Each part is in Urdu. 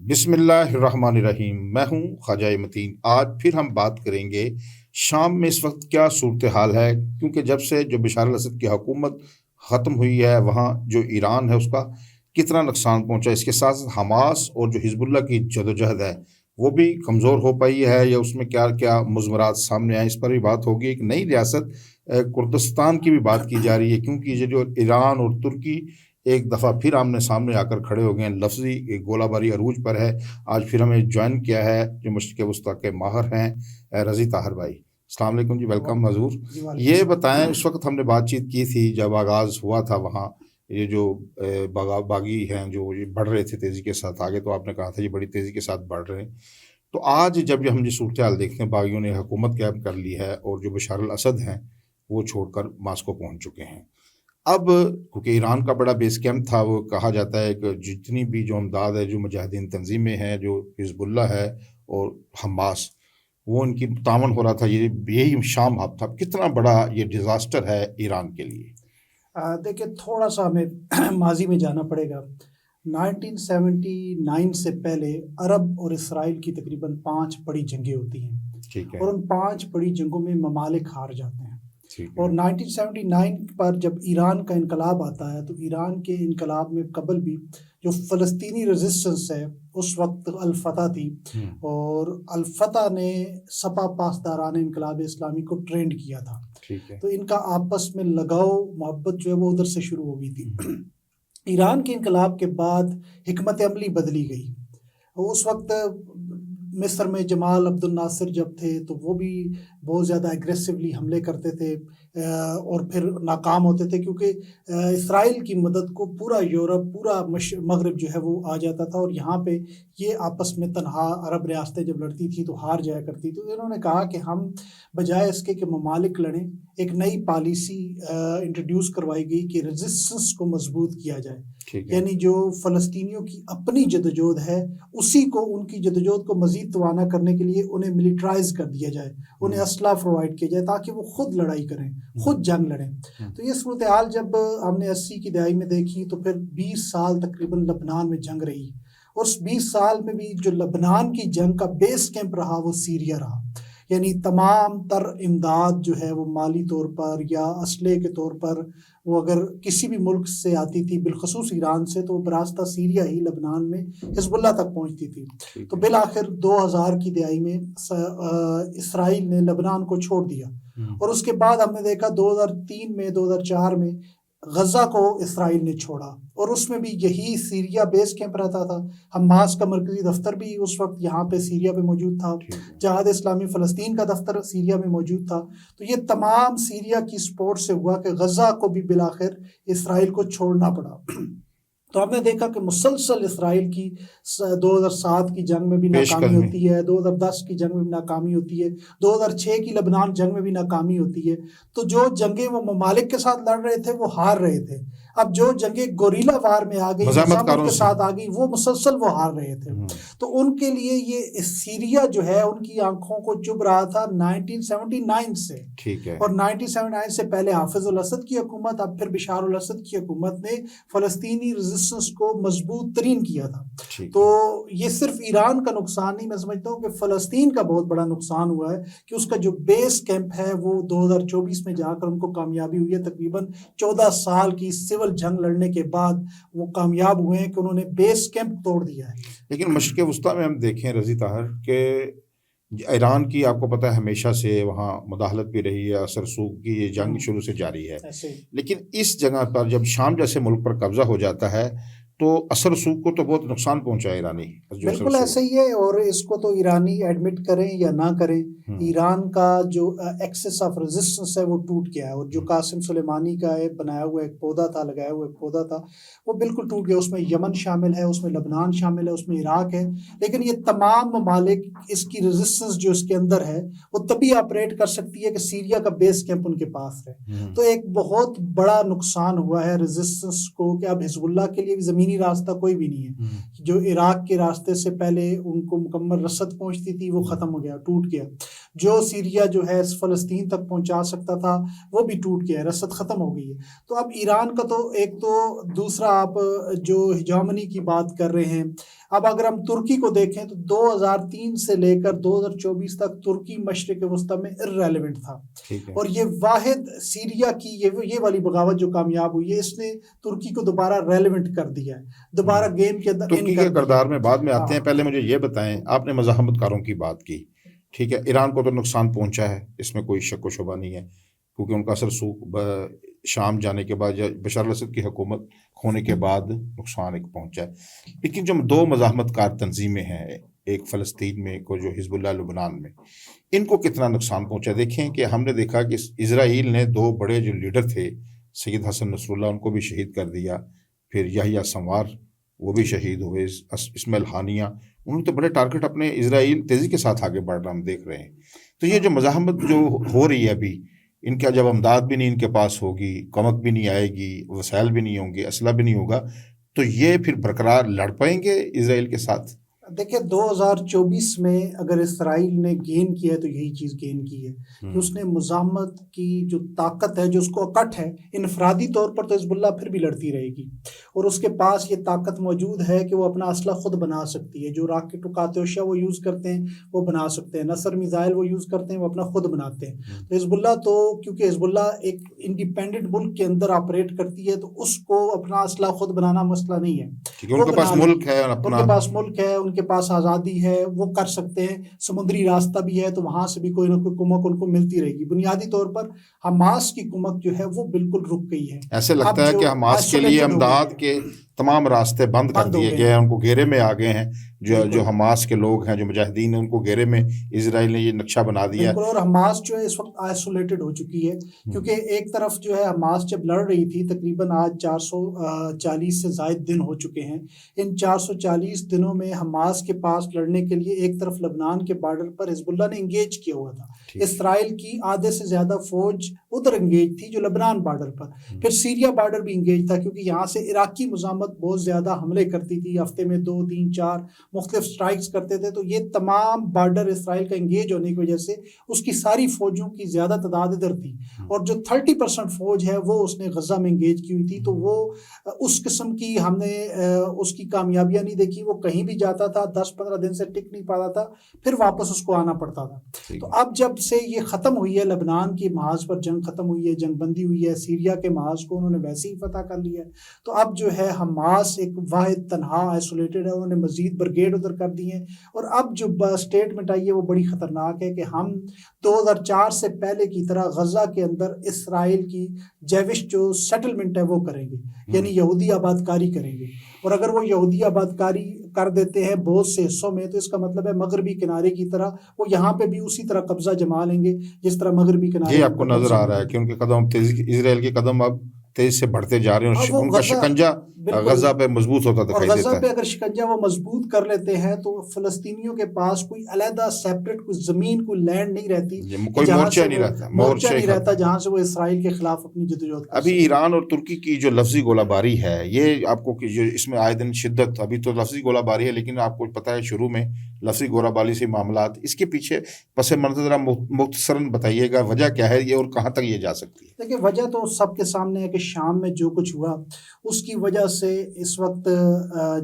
بسم اللہ الرحمن الرحیم، میں ہوں خواجہ متین۔ آج پھر ہم بات کریں گے شام میں اس وقت کیا صورتحال ہے، کیونکہ جب سے جو بشار الاسد کی حکومت ختم ہوئی ہے وہاں جو ایران ہے اس کا کتنا نقصان پہنچا، اس کے ساتھ ساتھ حماس اور جو حزب اللہ کی جدوجہد ہے وہ بھی کمزور ہو پائی ہے یا اس میں کیا کیا مضمرات سامنے آئے، اس پر بھی بات ہوگی۔ ایک نئی ریاست کردستان کی بھی بات کی جا رہی ہے، کیونکہ یہ جو ایران اور ترکی ایک دفعہ پھر آمنے سامنے آ کر کھڑے ہو گئے ہیں، لفظی گولہ باری عروج پر ہے۔ آج پھر ہمیں جوائن کیا ہے جو مشرق وسطیٰ کے ماہر ہیں، رضی طاہر بھائی۔ السلام علیکم جی، ویلکم حضور۔ یہ بتائیں، اس وقت ہم نے بات چیت کی تھی جب آغاز ہوا تھا وہاں یہ جو باغی ہیں جو یہ بڑھ رہے تھے تیزی کے ساتھ آگے، تو آپ نے کہا تھا یہ بڑی تیزی کے ساتھ بڑھ رہے ہیں۔ تو آج جب ہم یہ صورتحال دیکھتے ہیں، باغیوں نے حکومت قائم کر لی ہے اور جو بشار الاسد ہیں وہ چھوڑ کر ماسکو پہنچ چکے ہیں۔ اب کیونکہ ایران کا بڑا بیس کیمپ تھا، وہ کہا جاتا ہے کہ جتنی بھی جو امداد ہے، جو مجاہدین تنظیمیں ہیں، جو حزب اللہ ہے اور حماس، وہ ان کی تعاون ہو رہا تھا۔ یہی شام ہب تھا۔ کتنا بڑا یہ ڈیزاسٹر ہے ایران کے لیے؟ دیکھیں، تھوڑا سا ہمیں ماضی میں جانا پڑے گا۔ 1979 سے پہلے عرب اور اسرائیل کی تقریباً 5 بڑی جنگیں ہوتی ہیں، ٹھیک ہے، اور ان 5 بڑی جنگوں میں ممالک ہار جاتے ہیں۔ ٹھیک ہے، اور 1979 پر جب ایران کا انقلاب آتا ہے تو ایران کے انقلاب میں قبل بھی جو فلسطینی ریزسٹنس ہے اس وقت الفتح تھی، اور الفتح نے سپا پاسداران انقلاب اسلامی کو ٹرینڈ کیا تھا۔ ٹھیک ہے، تو ان کا آپس میں لگاؤ محبت جو ہے وہ ادھر سے شروع ہو گئی تھی۔ ایران کے انقلاب کے بعد حکمت عملی بدلی گئی۔ اس وقت مصر میں جمال عبد الناصر جب تھے تو وہ بھی بہت زیادہ ایگریسولی حملے کرتے تھے اور پھر ناکام ہوتے تھے، کیونکہ اسرائیل کی مدد کو پورا یورپ، پورا مغرب جو ہے وہ آ جاتا تھا، اور یہاں پہ یہ آپس میں تنہا عرب ریاستیں جب لڑتی تھی تو ہار جایا کرتی۔ تو انہوں نے کہا کہ ہم بجائے اس کے کہ ممالک لڑیں، ایک نئی پالیسی انٹروڈیوس کروائی گئی کہ ریزسٹنس کو مضبوط کیا جائے، یعنی جو فلسطینیوں کی اپنی جدوجہد ہے اسی کو، ان کی جدوجہد کو مزید توانا کرنے کے لیے انہیں ملٹرائز کر دیا جائے، انہیں اسلحہ پرووائڈ کیا جائے تاکہ وہ خود لڑائی کریں، خود جنگ لڑیں۔ تو یہ صورتحال جب ہم نے 80 کی دہائی میں دیکھی تو پھر 20 سال تقریباً لبنان میں جنگ رہی، اور اس 20 سال میں بھی جو لبنان کی جنگ کا بیس کیمپ رہا وہ سیریا رہا، یعنی تمام تر امداد جو ہے وہ مالی طور پر یا اسلحے کے طور پر وہ اگر کسی بھی ملک سے آتی تھی، بالخصوص ایران سے، تو وہ براستہ سیریا ہی لبنان میں حزب اللہ تک پہنچتی تھی۔ تو بالآخر 2000 کی دہائی میں اسرائیل نے لبنان کو چھوڑ دیا، اور اس کے بعد ہم نے دیکھا 2003 میں 2004 میں غزہ کو اسرائیل نے چھوڑا، اور اس میں بھی یہی سیریا بیس کیمپ رہتا تھا۔ حماس کا مرکزی دفتر بھی اس وقت یہاں پہ سیریا پہ موجود تھا، جہاد اسلامی فلسطین کا دفتر سیریا میں موجود تھا۔ تو یہ تمام سیریا کی سپورٹ سے ہوا کہ غزہ کو بھی بالآخر اسرائیل کو چھوڑنا پڑا۔ تو ہم نے دیکھا کہ مسلسل اسرائیل کی 2007 کی جنگ میں بھی ناکامی ہوتی ہے، 2010 کی جنگ میں بھی ناکامی ہوتی ہے، 2006 کی لبنان جنگ میں بھی ناکامی ہوتی ہے۔ تو جو جنگیں وہ ممالک کے ساتھ لڑ رہے تھے وہ ہار رہے تھے، اب جو جنگیں گوریلا وار میں آ گئی، مزاحمت کے ساتھ آ گئی، وہ مسلسل وہ ہار رہے تھے۔ تو ان کے لیے یہ سیریا جو ہے ان کی آنکھوں کو چبھ رہا تھا 1979 سے، اور 1979 سے پہلے حافظ الاسد کی حکومت، اب پھر بشار الاسد کی حکومت نے فلسطینی ریزسٹنس کو مضبوط ترین کیا تھا۔ تو یہ صرف ایران کا نقصان نہیں، میں سمجھتا ہوں کہ فلسطین کا بہت بڑا نقصان ہوا ہے کہ اس کا جو بیس کیمپ ہے وہ 2024 میں جا کر ان کو کامیابی ہوئی ہے۔ تقریباً 14 سال کی سول جنگ لڑنے کے بعد وہ کامیاب ہوئے ہیں کہ انہوں نے بیس کیمپ توڑ دیا ہے۔ لیکن مشرق وسطیٰ میں ہم دیکھیں رضی طاہر کہ ایران کی آپ کو پتہ ہے ہمیشہ سے وہاں مداخلت بھی رہی ہے، اثر سوگ کی یہ جنگ شروع سے جاری ہے، لیکن اس جگہ پر جب شام جیسے ملک پر قبضہ ہو جاتا ہے تو اثر سوگ کو تو بہت نقصان پہنچا ہے ایرانی۔ بالکل ایسا ہی ہے، اور اس کو تو ایرانی ایڈمٹ کریں یا نہ کریں، ایران کا جو ایکسس آف ریزسٹنس ہے وہ ٹوٹ گیا ہے، اور جو قاسم سلیمانی کا بنایا ہوا ایک پودا تھا، لگایا ہوا ایک پودا تھا، وہ بالکل ٹوٹ گیا۔ اس میں یمن شامل ہے، اس میں لبنان شامل ہے، اس میں عراق ہے، لیکن یہ تمام ممالک اس کی ریزسٹنس جو اس کے اندر ہے وہ تبھی آپریٹ کر سکتی ہے کہ سیریا کا بیس کیمپ ان کے پاس ہے۔ تو ایک بہت بڑا نقصان ہوا ہے ریزسٹنس کو، کہ اب حزب اللہ کے لیے بھی زمینی راستہ کوئی بھی نہیں ہے۔ جو عراق کے راستے سے پہلے ان کو مکمل رسد پہنچتی تھی وہ ختم ہو گیا، ٹوٹ گیا۔ جو سیریا جو ہے فلسطین تک پہنچا سکتا تھا وہ بھی ٹوٹ گیا، رسد ختم ہو گئی ہے۔ تو اب ایران کا تو ایک تو دوسرا، آپ جو ہیجامنی کی بات کر رہے ہیں، اب اگر ہم ترکی کو دیکھیں تو 2003 سے لے کر 2024 تک ترکی مشرق وسطیٰ میں ارریلیونٹ تھا، اور یہ واحد سیریا کی یہ والی بغاوت جو کامیاب ہوئی ہے، اس نے ترکی کو دوبارہ ریلیونٹ کر دیا ہے، دوبارہ گیم کے اندر ترکی کے کردار میں بعد میں آتے ہیں. پہلے مجھے یہ بتائیں، آپ نے مزاحمت کاروں کی بات کی، ٹھیک ہے، ایران کو تو نقصان پہنچا ہے، اس میں کوئی شک و شبہ نہیں ہے، کیونکہ ان کا اثر سوکھ شام جانے کے بعد یا بشار الاسد کی حکومت ہونے کے بعد نقصان ایک پہنچا ہے. لیکن جو دو مزاحمت کار تنظیمیں ہیں، ایک فلسطین میں کو جو حزب اللہ لبنان میں، ان کو کتنا نقصان پہنچا؟ دیکھیں کہ ہم نے دیکھا کہ اسرائیل نے دو بڑے جو لیڈر تھے، سید حسن نصر اللہ، ان کو بھی شہید کر دیا، پھر یحییٰ سنوار وہ بھی شہید ہوئے، اسماعیل ہانیہ، انہوں نے تو بڑے ٹارگٹ اپنے اسرائیل تیزی کے ساتھ آگے بڑھ رہا ہم دیکھ رہے ہیں. تو یہ جو مزاحمت جو ہو رہی ہے ابھی، ان کا جب امداد بھی نہیں ان کے پاس ہوگی، کمک بھی نہیں آئے گی، وسائل بھی نہیں ہوں گے، اسلحہ بھی نہیں ہوگا، تو یہ پھر برقرار لڑ پائیں گے اسرائیل کے ساتھ؟ دیکھیں 2024 میں اگر اسرائیل نے گین کیا ہے تو یہی چیز گین کی ہے کہ اس نے مزاحمت کی جو طاقت ہے، جو اس کو اکٹ ہے، انفرادی طور پر تو حزب اللہ پھر بھی لڑتی رہے گی، اور اس کے پاس یہ طاقت موجود ہے کہ وہ اپنا اسلحہ خود بنا سکتی ہے. جو راکٹ و کاتیوشا وہ یوز کرتے ہیں وہ بنا سکتے ہیں، نصر میزائل وہ یوز کرتے ہیں وہ اپنا خود بناتے ہیں. تو حزب اللہ تو کیونکہ حزب اللہ ایک انڈیپینڈنٹ ملک کے اندر آپریٹ کرتی ہے تو اس کو اپنا اسلحہ خود بنانا مسئلہ نہیں ہے. ان کے پاس ملک ہے، ان کے پاس ملک ہے، ان کے پاس آزادی ہے، وہ کر سکتے ہیں. سمندری راستہ بھی ہے تو وہاں سے بھی کوئی نہ کوئی کمک ان کو ملتی رہے گی. بنیادی طور پر حماس کی کمک جو ہے وہ بالکل رک گئی ہے. ایسے لگتا ہے کہ حماس کے لیے امداد کے تمام راستے بند کر دیے گئے ہیں، ان کو گھیرے میں آ گئے ہیں. جو حماس کے لوگ ہیں، جو مجاہدین ہیں، ان کو گھیرے میں اسرائیل نے یہ نقشہ بنا دیا. اور حماس جو ہے اس وقت آئسولیٹڈ ہو چکی ہے، کیونکہ ایک طرف جو ہے حماس جب لڑ رہی تھی، تقریباً آج 440 سے زائد دن ہو چکے ہیں. ان 440 دنوں میں حماس کے پاس لڑنے کے لیے ایک طرف لبنان کے بارڈر پر حزب اللہ نے انگیج کیا ہوا تھا. اسرائیل کی آدھے سے زیادہ فوج ادھر انگیج تھی جو لبنان بارڈر پر. پھر سیریا بارڈر بھی انگیج تھا، کیونکہ یہاں سے عراقی مزاحمت بہت زیادہ حملے کرتی تھی، ہفتے میں 2 3 4 مختلف سٹرائکس کرتے تھے. تو یہ تمام بارڈر اسرائیل کا انگیج ہونے کی وجہ سے اس کی ساری فوجوں کی زیادہ تعداد ادھر تھی، اور جو 30% فوج ہے وہ اس نے غزہ میں انگیج کی ہوئی تھی. تو وہ اس قسم کی ہم نے اس کی کامیابیاں نہیں دیکھی. وہ کہیں بھی جاتا تھا 10-15 دن سے ٹک نہیں پاتا تھا، پھر واپس اس کو آنا پڑتا تھا. تو اب جب سے یہ ختم ہوئی ہے، لبنان کی محاذ پر جنگ ختم ہوئی ہے، جنگ بندی ہوئی ہے، سیریا کے محاذ کو انہوں نے ویسے ہی فتح کر لیا ہے. تو اب جو ہے حماس ایک واحد تنہا آئسولیٹڈ ہے. انہوں نے مزید برگیڈ ادھر کر دی ہیں، اور اب جو اسٹیٹمنٹ آئی ہے وہ بڑی خطرناک ہے کہ ہم 2004 سے پہلے کی طرح غزہ کے اندر اسرائیل کی جیوش جو سیٹلمنٹ ہے وہ کریں گے، یعنی یہودی آباد کاری کریں گے. اور اگر وہ یہودی آباد کاری کر دیتے ہیں بہت سے حصوں میں، تو اس کا مطلب ہے مغربی کنارے کی طرح وہ یہاں پہ بھی اسی طرح قبضہ جما لیں گے جس طرح مغربی کنارے. یہ آپ کو نظر آ رہا ہے کہ ان کے قدم اسرائیل کے قدم اب تیز سے بڑھتے جا رہے ہیں، اور ان کا شکنجہ غزہ پہ مضبوط ہوتا دکھائی دیتا ہے. غزہ پہ اگر شکنجہ وہ مضبوط کر لیتے ہیں تو فلسطینیوں کے پاس کوئی علیحدہ سیپریٹ کوئی زمین، کوئی لینڈ نہیں رہتی، کوئی مورچہ نہیں رہتا جہاں سے وہ اسرائیل کے خلاف اپنی جدوجہد. ابھی ایران اور ترکی کی جو لفظی گولہ باری ہے، یہ آپ کو جو اس میں آئے دن شدت، ابھی تو لفظی گولہ باری ہے لیکن آپ کو پتہ ہے شروع میں لفظی گولہ باری سے معاملات، اس کے پیچھے پس منظر ذرا مختصراً بتائیے گا، وجہ کیا ہے یہ اور کہاں تک یہ جا سکتی ہے؟ دیکھیں وجہ تو سب کے سامنے ہے کہ شام میں جو کچھ ہوا اس کی وجہ سے اس وقت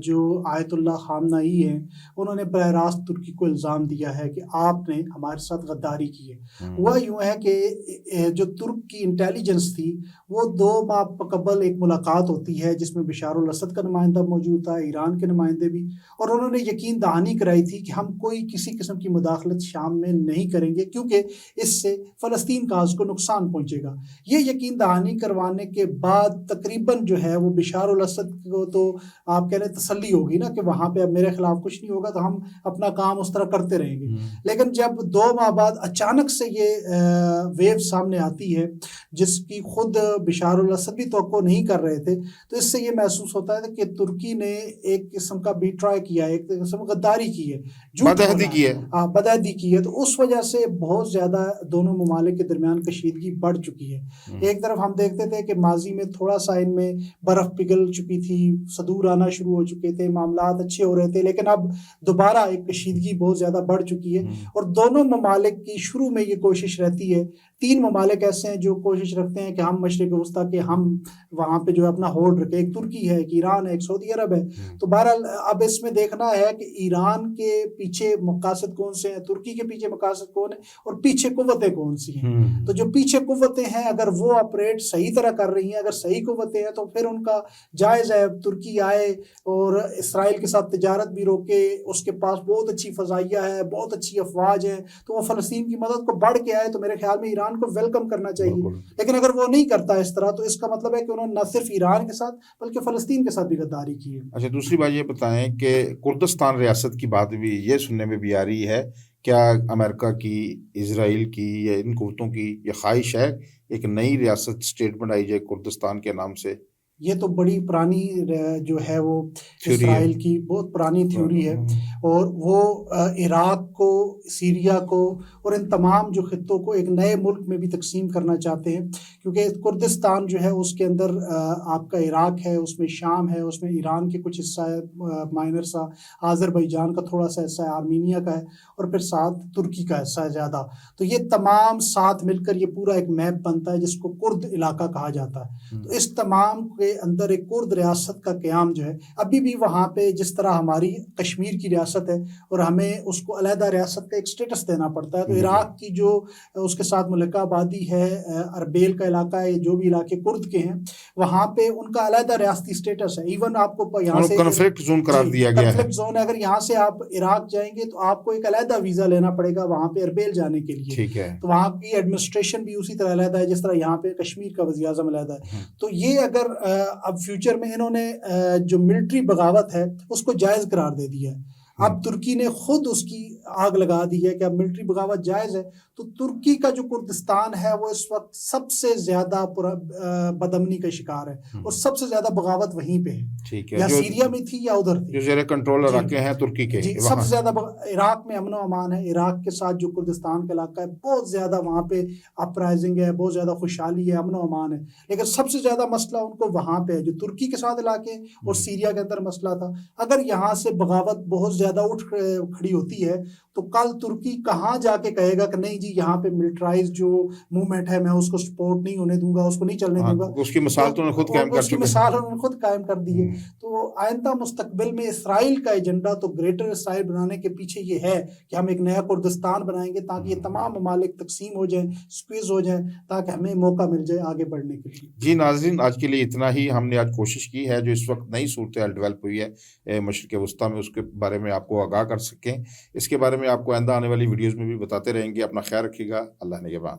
جو آیت اللہ خامنئی ہیں انہوں نے براہ راست ترکی کو الزام دیا ہے کہ آپ نے ہمارے ساتھ غداری کی ہے. ہوا یوں ہے کہ جو ترک کی انٹیلیجنس تھی وہ 2 ماہ قبل ایک ملاقات ہوتی ہے جس میں بشار الاسد کا نمائندہ موجود تھا، ایران کے نمائندے بھی، اور انہوں نے یقین دہانی کرائی تھی کہ ہم کوئی کسی قسم کی مداخلت شام میں نہیں کریں گے کیونکہ اس سے فلسطین کا اس کو نقصان پہنچے گا. یہ یقین دہانی کروانے کے بعد تقریباً جو ہے وہ بشار الاسد کو تو آپ کہہ رہے ہیں تسلی ہوگی نا کہ وہاں پہ اب میرے خلاف کچھ نہیں ہوگا تو ہم اپنا کام اس طرح کرتے رہیں گے. لیکن جب 2 ماہ بعد اچانک سے یہ ویو سامنے آتی ہے جس کی خود بشار الاسد بھی توقع نہیں کر رہے تھے، تو اس سے یہ محسوس ہوتا ہے کہ ترکی نے ایک قسم کا بیٹرائی کیا ہے، ایک قسم غداری کی ہے، بدعہدی کی ہے. تو اس وجہ سے بہت زیادہ دونوں ممالک کے درمیان کشیدگی بڑھ چکی ہے. ایک طرف ہم دیکھتے تھے کہ ماضی میں تھوڑا سا ان میں برف پگھل چکی تھی، صدور آنا شروع ہو چکے تھے، معاملات اچھے ہو رہے تھے، لیکن اب دوبارہ ایک کشیدگی بہت زیادہ بڑھ چکی ہے، اور دونوں ممالک کی شروع میں یہ کوشش رہتی ہے. 3 ممالک ایسے ہیں جو کوشش رکھتے ہیں کہ ہم مشرق وسطیٰ کے ہم وہاں پہ جو ہے اپنا ہولڈ رکھے. ایک ترکی ہے، ایک ایران ہے، ایک سعودی عرب ہے. تو بہرحال اب اس میں دیکھنا ہے کہ ایران کے پیچھے مقاصد کون سے ہیں، ترکی کے پیچھے مقاصد کون ہیں، اور پیچھے قوتیں کون سی ہیں. تو جو پیچھے قوتیں ہیں اگر وہ آپریٹ صحیح طرح کر رہی ہیں، اگر صحیح قوتیں ہیں تو پھر ان کا جائز ہے ترکی آئے اور اسرائیل کے ساتھ تجارت بھی روکے. اس کے پاس بہت اچھی فضائیہ ہے، بہت اچھی افواج ہیں، تو وہ فلسطین کی مدد کو بڑھ کے آئے تو میرے خیال میں ایران کو ویلکم کرنا چاہیے. لیکن اگر وہ نہیں کرتا اس طرح تو اس کا مطلب ہے کہ انہوں نے نہ صرف ایران کے ساتھ بلکہ فلسطین کے ساتھ بھی غداری کی ہے. اچھا، دوسری بات یہ بتائیں کہ کردستان ریاست کی بات بھی یہ سننے میں بھی آ رہی ہے، کیا امریکہ کی، اسرائیل کی یا ان قوتوں کی یہ خواہش ہے ایک نئی ریاست اسٹیٹ بنائی جائے کردستان کے نام سے؟ یہ تو بڑی پرانی جو ہے وہ اسرائیل کی بہت پرانی تھیوری ہے، اور وہ عراق کو، سیریا کو اور ان تمام جو خطوں کو ایک نئے ملک میں بھی تقسیم کرنا چاہتے ہیں، کیونکہ کردستان جو ہے اس کے اندر آپ کا عراق ہے، اس میں شام ہے، اس میں ایران کے کچھ حصہ ہے مائنر سا، آذربائیجان کا تھوڑا سا حصہ ہے، آرمینیا کا ہے، اور پھر ساتھ ترکی کا حصہ ہے زیادہ. تو یہ تمام ساتھ مل کر یہ پورا ایک میپ بنتا ہے جس کو کرد علاقہ کہا جاتا ہے. تو اس تمام کے اندر ایک کرد ریاست کا قیام جو ہے ابھی بھی وہاں پہ، جس طرح ہماری کشمیر کی ریاست ہے اور ہمیں اس کو علیحدہ ریاست کا ایک سٹیٹس دینا پڑتا ہے، تو عراق کی جو اس کے ساتھ ملکہ آبادی ہے، اربیل کا علاقہ ہے، جو بھی علاقے کرد کے ہیں وہاں پہ ان کا علیحدہ ریاستی سٹیٹس ہے. ایون آپ کو یہاں سے کنفلکٹ زون قرار دیا گیا ہے. کنفلکٹ زون ہے، اگر یہاں سے آپ عراق جائیں گے تو آپ کو ایک علیحدہ ویزا لینا پڑے گا وہاں پہ اربیل جانے کے لیے. ٹھیک ہے. تو وہاں کی ایڈمنسٹریشن بھی اسی طرح علیحدہ ہے جس طرح یہاں پہ کشمیر کا وزیر اعظم علیحدہ ہے. تو یہ اگر اب فیوچر میں انہوں نے جو ملٹری بغاوت ہے اس کو جائز قرار دے دیا ہے. اب ترکی نے خود اس کی آگ لگا دی ہے کہ اب ملٹری بغاوت جائز ہے. تو ترکی کا جو کردستان ہے وہ اس وقت سب سے زیادہ بدامنی کا شکار ہے اور سب سے زیادہ بغاوت وہیں پہ ہے. ٹھیک ہے. یا سیریا میں تھی یا ادھر تھی، جو زیر کنٹرول علاقے ہیں ترکی کے، سب سے زیادہ عراق میں امن و امان ہے. عراق کے ساتھ جو کردستان کا علاقہ ہے بہت زیادہ وہاں پہ اپرائزنگ ہے، بہت زیادہ خوشحالی ہے، امن و امان ہے. لیکن سب سے زیادہ مسئلہ ان کو وہاں پہ ہے جو ترکی کے ساتھ علاقے اور سیریا کے اندر مسئلہ تھا. اگر یہاں سے بغاوت بہت زیادہ اٹھ کھڑی ہوتی ہے تو کل ترکی کہاں جا کے کہے گا کہ نہیں جی یہاں پہ ملٹرائز جو موومنٹ ہے میں اس کو سپورٹ نہیں ہونے دوں گا، اس کو نہیں چلنے دوں گا. اس کی مثال تو انہوں نے خود قائم کر چکے، مثال انہوں نے خود قائم کر دی ہے. تو آئندہ مستقبل میں اسرائیل کا ایجنڈا تو گریٹر اسرائیل بنانے کے پیچھے یہ ہے کہ ہم ایک نیا کردستان بنائیں گے تاکہ یہ تمام ممالک تقسیم ہو جائیں، سکویز ہو جائیں، تاکہ ہمیں موقع مل جائے آگے بڑھنے کے لیے. جی ناظرین، آج کے لیے اتنا ہی. ہم نے آج کوشش کی ہے جو اس وقت نئی صورتحال ڈیولپ ہوئی ہے مشرق وسطیٰ میں، اس کے بارے میں آپ کو آگاہ کر سکیں. اس کے بارے میں آپ کو آئندہ آنے والی ویڈیوز میں بھی بتاتے رہیں گے. اپنا خیال رکھیے گا. اللہ نگہبان.